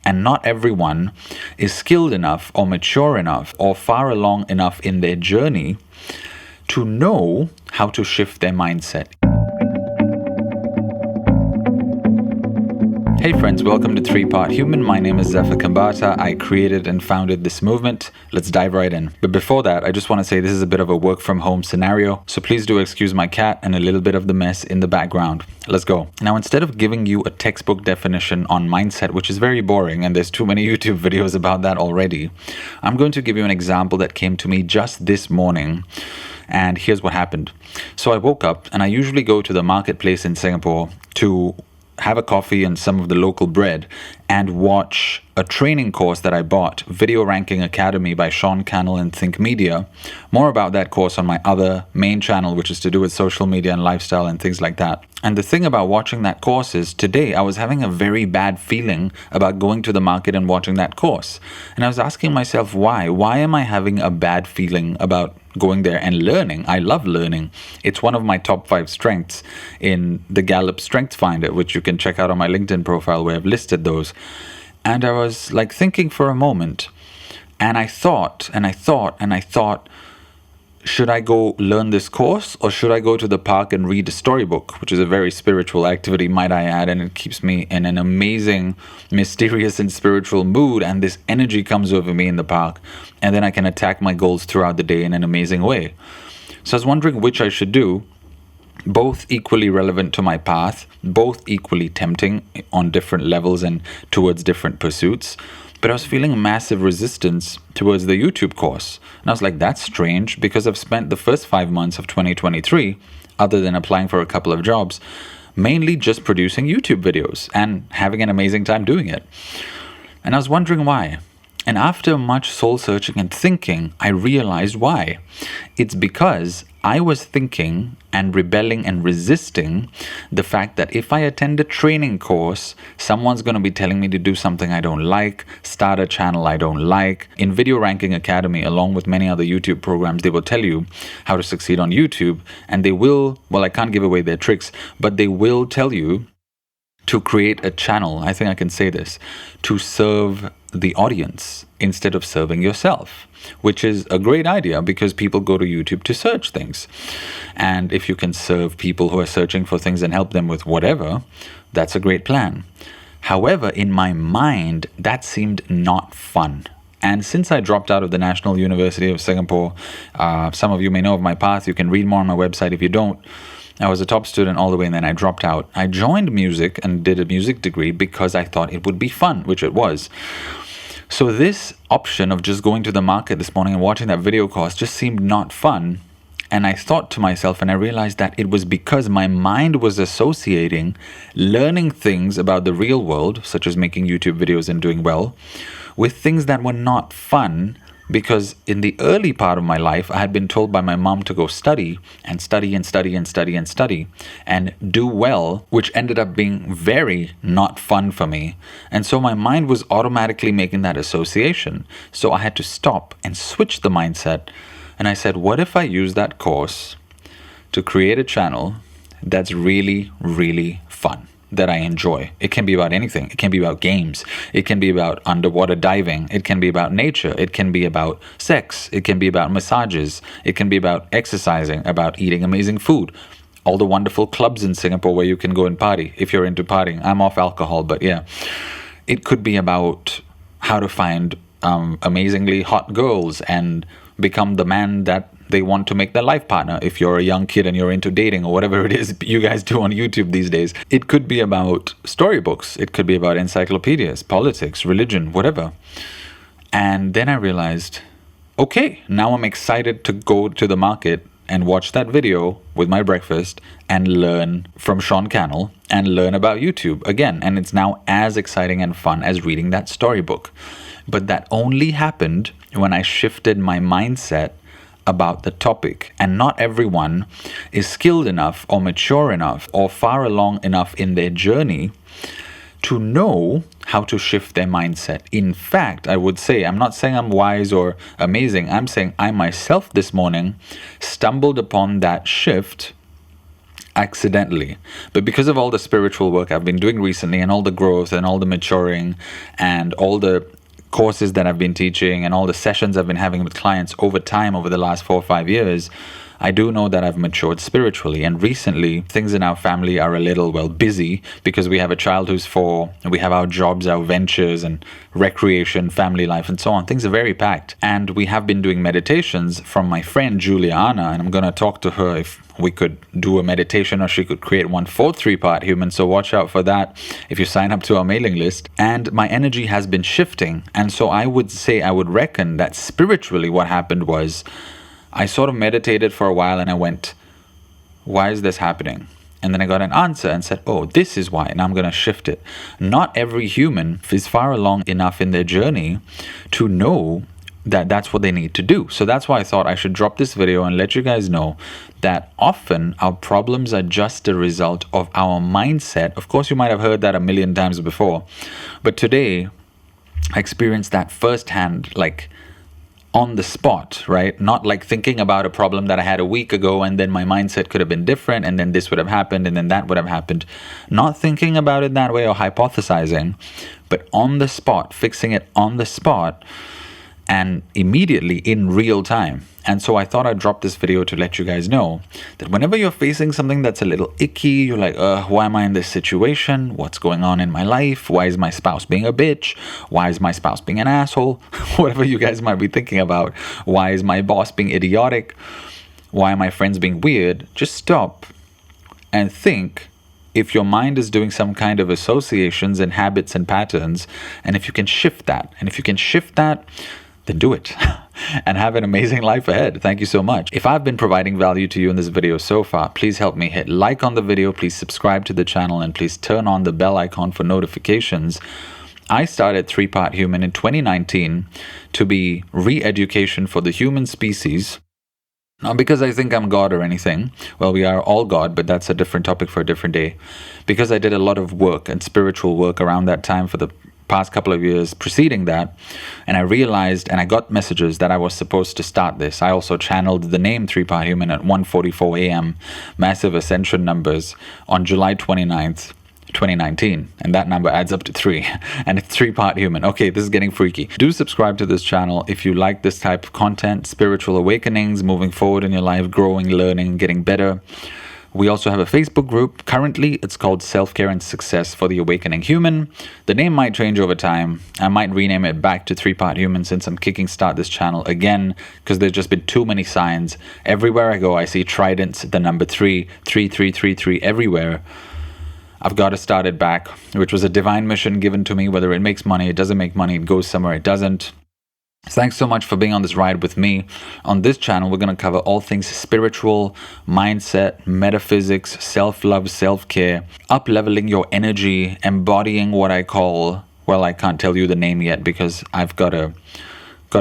and not everyone is skilled enough or mature enough or far along enough in their journey to know how to shift their mindset. Hey friends, welcome to 3-Part Human. My name is Zephyr Kambata. I created and founded this movement. Let's dive right in. But before that, I just want to say this is a bit of a work from home scenario, so please do excuse my cat and a little bit of the mess in the background. Let's go. Now, instead of giving you a textbook definition on mindset, which is very boring and there's too many YouTube videos about that already, I'm going to give you an example that came to me just this morning. And here's what happened. So I woke up, and I usually go to the marketplace in Singapore to have a coffee and some of the local bread and watch a training course that I bought, Video Ranking Academy by Sean Cannell and Think Media. More about that course on my other main channel, which is to do with social media and lifestyle and things like that. And the thing about watching that course is today I was having a very bad feeling about going to the market and watching that course. And I was asking myself, why? Why am I having a bad feeling about going there and learning? I love learning. It's one of my top 5 strengths in the Gallup Strength Finder, which you can check out on my LinkedIn profile where I've listed those. And I was like thinking for a moment, and I thought, should I go learn this course, or should I go to the park and read a storybook, which is a very spiritual activity, might I add, and it keeps me in an amazing, mysterious and spiritual mood, and this energy comes over me in the park, and then I can attack my goals throughout the day in an amazing way. So I was wondering which I should do, both equally relevant to my path, both equally tempting on different levels and towards different pursuits. But I was feeling a massive resistance towards the YouTube course. And I was like, that's strange, because I've spent the first 5 months of 2023, other than applying for a couple of jobs, mainly just producing YouTube videos and having an amazing time doing it. And I was wondering why. And after much soul searching and thinking, I realized why. It's because I was thinking and rebelling and resisting the fact that if I attend a training course, someone's going to be telling me to do something I don't like, start a channel I don't like. In Video Ranking Academy, along with many other YouTube programs, they will tell you how to succeed on YouTube. And they will, well, I can't give away their tricks, but they will tell you to create a channel, I think I can say this, to serve the audience instead of serving yourself, which is a great idea because people go to YouTube to search things. And if you can serve people who are searching for things and help them with whatever, that's a great plan. However, in my mind, that seemed not fun. And since I dropped out of the National University of Singapore, some of you may know of my path. You can read more on my website if you don't. I was a top student all the way, and then I dropped out. I joined music and did a music degree because I thought it would be fun, which it was. So this option of just going to the market this morning and watching that video course just seemed not fun. And I thought to myself, and I realized that it was because my mind was associating learning things about the real world, such as making YouTube videos and doing well, with things that were not fun. Because in the early part of my life, I had been told by my mom to go study and study and study and study and study and do well, which ended up being very not fun for me. And so my mind was automatically making that association. So I had to stop and switch the mindset. And I said, what if I use that course to create a channel that's really, really fun, that I enjoy? It can be about anything. It can be about games. It can be about underwater diving. It can be about nature. It can be about sex. It can be about massages. It can be about exercising, about eating amazing food. All the wonderful clubs in Singapore where you can go and party if you're into partying. I'm off alcohol, but yeah. It could be about how to find amazingly hot girls and become the man that they want to make their life partner if you're a young kid and you're into dating or whatever it is you guys do on YouTube these days. It could be about storybooks. It could be about encyclopedias, politics, religion, whatever. And then I realized, okay, now I'm excited to go to the market and watch that video with my breakfast and learn from Sean Cannell and learn about YouTube again. And it's now as exciting and fun as reading that storybook. But that only happened when I shifted my mindset about the topic. And not everyone is skilled enough or mature enough or far along enough in their journey to know how to shift their mindset. In fact, I would say, I'm not saying I'm wise or amazing. I'm saying I myself this morning stumbled upon that shift accidentally. But because of all the spiritual work I've been doing recently, and all the growth and all the maturing and all the courses that I've been teaching and all the sessions I've been having with clients over time, over the last 4 or 5 years, I do know that I've matured spiritually. And recently, things in our family are a little, busy, because we have a child who's 4, and we have our jobs, our ventures, and recreation, family life, and so on. Things are very packed. And we have been doing meditations from my friend Juliana, and I'm going to talk to her if we could do a meditation, or she could create one for 3-part human. So watch out for that if you sign up to our mailing list. And my energy has been shifting. And so I would reckon that spiritually what happened was, I sort of meditated for a while and I went, why is this happening? And then I got an answer and said, oh, this is why. And I'm going to shift it. Not every human is far along enough in their journey to know that that's what they need to do. So that's why I thought I should drop this video and let you guys know that often our problems are just a result of our mindset. Of course, you might have heard that a million times before. But today, I experienced that firsthand, like on the spot, right? Not like thinking about a problem that I had a week ago and then my mindset could have been different and then this would have happened and then that would have happened. Not thinking about it that way or hypothesizing, but on the spot, fixing it on the spot and immediately in real time. And so I thought I'd drop this video to let you guys know that whenever you're facing something that's a little icky, you're like, why am I in this situation? What's going on in my life? Why is my spouse being a bitch? Why is my spouse being an asshole? Whatever you guys might be thinking about. Why is my boss being idiotic? Why are my friends being weird? Just stop and think if your mind is doing some kind of associations and habits and patterns, and if you can shift that. And if you can shift that, then do it and have an amazing life ahead. Thank you so much. If I've been providing value to you in this video so far, please help me hit like on the video, please subscribe to the channel, and please turn on the bell icon for notifications. I started 3-Part Human in 2019 to be re-education for the human species. Not because I think I'm God or anything. Well, we are all God, but that's a different topic for a different day. Because I did a lot of work and spiritual work around that time for the past couple of years preceding that, and I realized and I got messages that I was supposed to start this. I also channeled the name 3-Part Human at 1:44 a.m. massive ascension numbers on July 29th 2019, and that number adds up to 3 and it's 3-Part Human. Okay, this is getting freaky. Do subscribe to this channel if you like this type of content, spiritual awakenings, moving forward in your life, growing, learning, getting better. We also have a Facebook group. Currently, it's called Self-Care and Success for the Awakening Human. The name might change over time. I might rename it back to 3-Part Human since I'm kicking start this channel again, because there's just been too many signs. Everywhere I go, I see tridents, the number 3, 3333 everywhere. I've got to start it back, which was a divine mission given to me. Whether it makes money, it doesn't make money, it goes somewhere, it doesn't. Thanks so much for being on this ride with me. On this channel, we're going to cover all things spiritual, mindset, metaphysics, self-love, self-care, up-leveling your energy, embodying what I call, well, I can't tell you the name yet because I've got a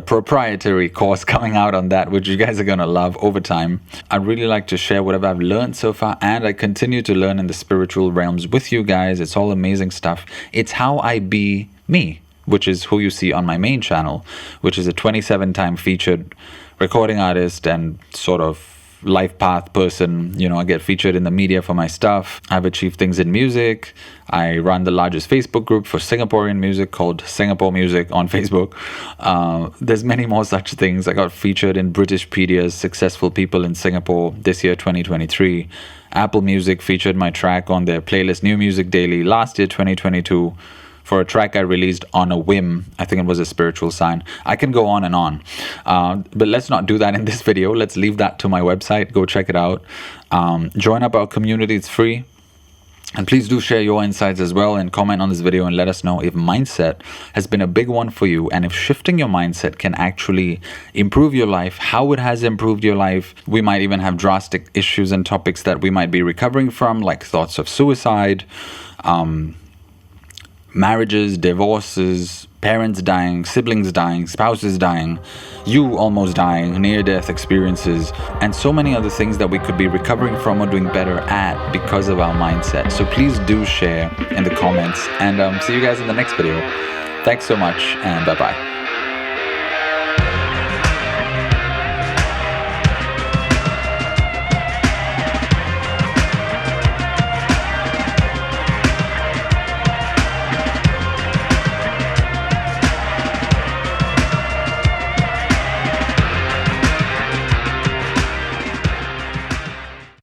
proprietary course coming out on that, which you guys are going to love over time. I'd really like to share whatever I've learned so far, and I continue to learn in the spiritual realms with you guys. It's all amazing stuff. It's how I be me, which is who you see on my main channel, which is a 27-time featured recording artist and sort of life path person. You know, I get featured in the media for my stuff. I've achieved things in music. I run the largest Facebook group for Singaporean music called Singapore Music on Facebook. There's many more such things. I got featured in Britishpedia's Successful People in Singapore this year, 2023. Apple Music featured my track on their playlist New Music Daily last year, 2022. For a track I released on a whim. I think it was a spiritual sign. I can go on and on. But let's not do that in this video. Let's leave that to my website. Go check it out. Join up our community. It's free. And please do share your insights as well and comment on this video and let us know if mindset has been a big one for you and if shifting your mindset can actually improve your life, how it has improved your life. We might even have drastic issues and topics that we might be recovering from, like thoughts of suicide, marriages, divorces, parents dying, siblings dying, spouses dying, you almost dying, near-death experiences, and so many other things that we could be recovering from or doing better at because of our mindset. So please do share in the comments, and see you guys in the next video. Thanks so much, and bye-bye.